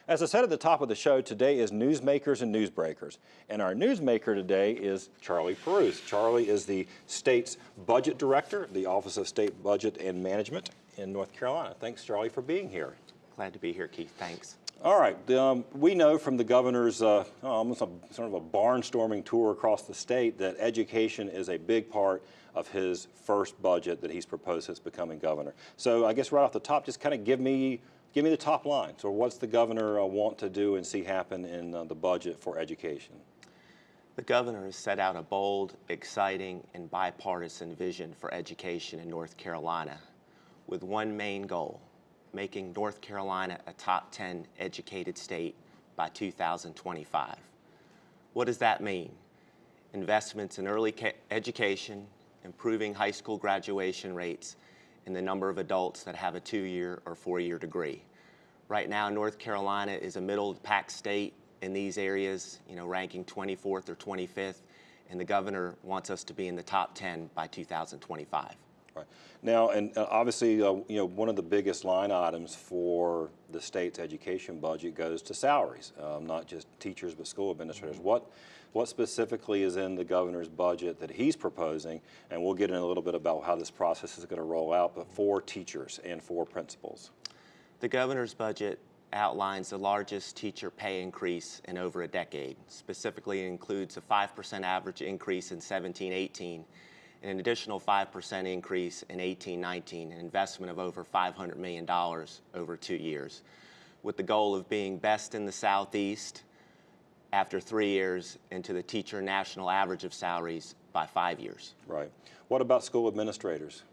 As I said at the top of the show, today is Newsmakers and Newsbreakers. And our newsmaker today is Charlie Perusse. Charlie is the state's budget director, the Office of State Budget and Management in North Carolina. Thanks, Charlie, for being here. Glad to be here, Keith. Thanks. All right. We know from the governor's almost sort of a barnstorming tour across the state that education is a big part of his first budget that he's proposed since becoming governor. So I guess right off the top, just kind of give me the top line. So what's the governor want to do and see happen in the budget for education? The governor has set out a bold, exciting, and bipartisan vision for education in North Carolina with one main goal: making North Carolina a top 10 educated state by 2025. What does that mean? Investments in early education, improving high school graduation rates, and the number of adults that have a 2-year or 4-year degree. Right now, North Carolina is a middle-of-the-pack state in these areas, ranking 24th or 25th, and the governor wants us to be in the top 10 by 2025. Right. Now, and obviously, one of the biggest line items for the state's education budget goes to salaries, not just teachers, but school administrators. What specifically is in the governor's budget that he's proposing, and we'll get in a little bit about how this process is going to roll out, but for teachers and for principals? The governor's budget outlines the largest teacher pay increase in over a decade. Specifically, it includes a 5% average increase in 17-18, and an additional 5% increase in 18-19, an investment of over $500 million over 2 years, with the goal of being best in the Southeast after 3 years into the teacher national average of salaries by 5 years. Right. What about school administrators?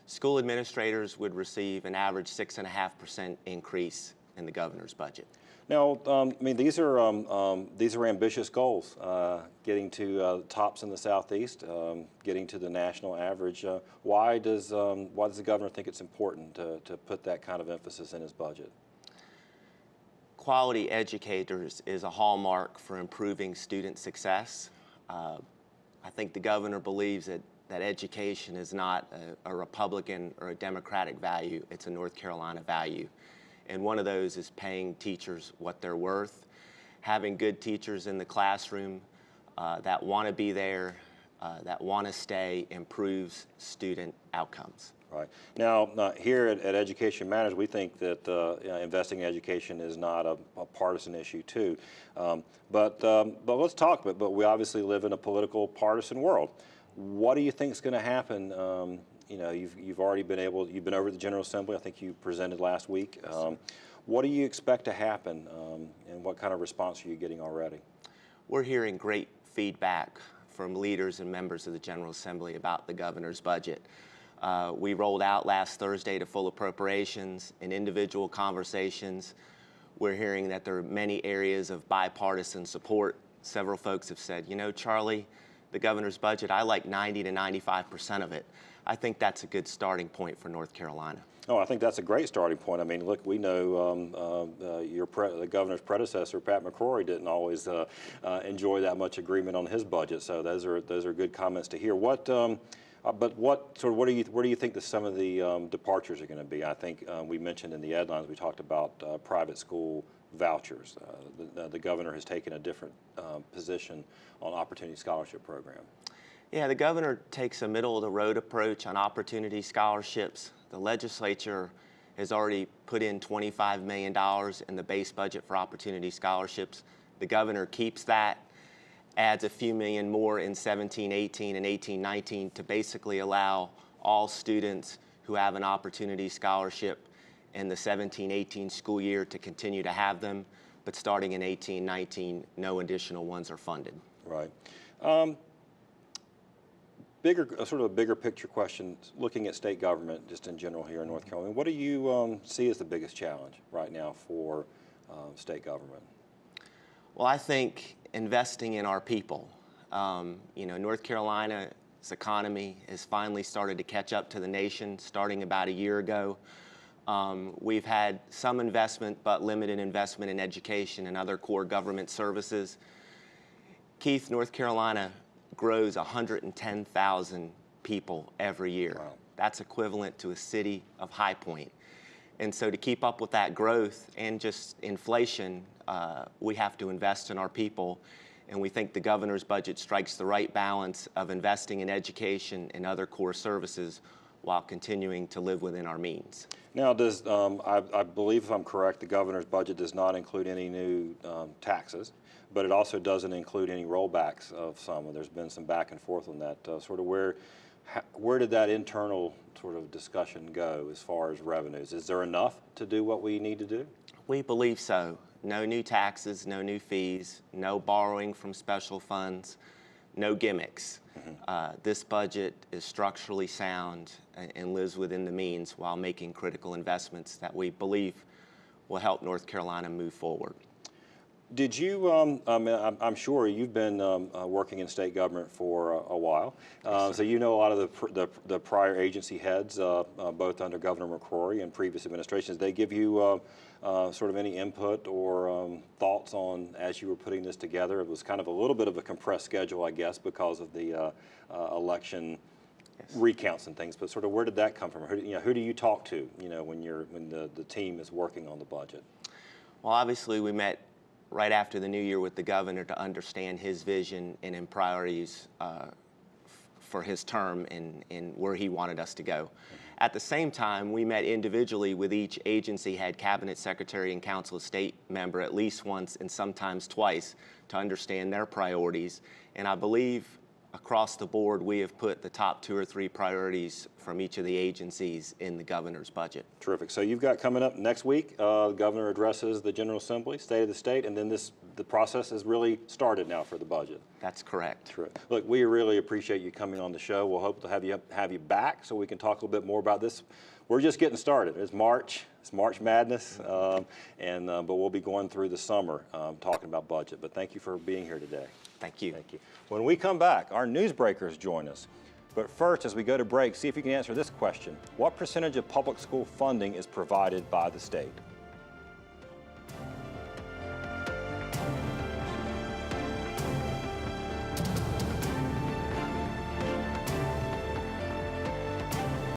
School administrators would receive an average 6.5% increase in the governor's budget. Now, I mean, these are ambitious goals, getting to tops in the Southeast, getting to the national average. Why does the governor think it's important to put that kind of emphasis in his budget? Quality educators is a hallmark for improving student success. I think the governor believes that education is not a Republican or a Democratic value, it's a North Carolina value. And one of those is paying teachers what they're worth, having good teachers in the classroom that want to be there, that want to stay, improves student outcomes. Right. Now, here at Education Matters, we think that investing in education is not a partisan issue, too. But let's talk. But we obviously live in a political, partisan world. What do you think is going to happen? You've already been over at the General Assembly. I think you presented last week. What do you expect to happen, and what kind of response are you getting already? We're hearing great feedback from leaders and members of the General Assembly about the governor's budget. We rolled out last Thursday to full appropriations and individual conversations. We're hearing that there are many areas of bipartisan support. Several folks have said, Charlie, the governor's budget, I like 90 to 95% of it. I think that's a good starting point for North Carolina. Oh, I think that's a great starting point. I mean, look, we know the governor's predecessor, Pat McCrory, didn't always enjoy that much agreement on his budget. So those are good comments to hear. Where do you think some of the departures are going to be? I think we mentioned in the headlines, we talked about private school vouchers. The governor has taken a different position on Opportunity Scholarship Program. Yeah, the governor takes a middle-of-the-road approach on opportunity scholarships. The legislature has already put in $25 million in the base budget for opportunity scholarships. The governor keeps that, adds a few million more in 17-18 and 18-19 to basically allow all students who have an opportunity scholarship in the 17-18 school year to continue to have them, but starting in 18-19, no additional ones are funded. Right. Sort of a bigger picture question, looking at state government just in general here in North Carolina, what do you see as the biggest challenge right now for state government? Well, I think investing in our people. North Carolina's economy has finally started to catch up to the nation starting about a year ago. We've had some investment, but limited investment in education and other core government services. Keith, North Carolina grows 110,000 people every year. Wow. That's equivalent to a city of High Point. And so to keep up with that growth and just inflation, we have to invest in our people. And we think the governor's budget strikes the right balance of investing in education and other core services while continuing to live within our means. Now, does I believe, if I'm correct, the governor's budget does not include any new taxes, but it also doesn't include any rollbacks of some. And there's been some back and forth on that. Sort of where did that internal sort of discussion go as far as revenues? Is there enough to do what we need to do? We believe so. No new taxes, no new fees, no borrowing from special funds, no gimmicks. This budget is structurally sound and lives within the means while making critical investments that we believe will help North Carolina move forward. Did you, I'm sure you've been working in state government for a while, so you know a lot of the prior agency heads, both under Governor McCrory and previous administrations. They give you sort of any input or thoughts on, as you were putting this together? It was kind of a little bit of a compressed schedule, I guess, because of the election recounts and things, but sort of where did that come from? Who do you talk to, when the team is working on the budget? Well, obviously we met right after the new year with the governor to understand his vision and in priorities for his term and where he wanted us to go. At the same time, we met individually with each agency head, cabinet secretary, and council of state member at least once and sometimes twice to understand their priorities. And I believe across the board, we have put the top 2 or 3 priorities from each of the agencies in the governor's budget. Terrific. So you've got coming up next week, the governor addresses the General Assembly, State of the State, and then the process has really started now for the budget. That's correct. Terrific. Look, we really appreciate you coming on the show. We'll hope to have you back so we can talk a little bit more about this. We're just getting started. It's March Madness, but we'll be going through the summer talking about budget. But thank you for being here today. Thank you. Thank you. When we come back, our newsbreakers join us. But first, as we go to break, see if you can answer this question. What percentage of public school funding is provided by the state?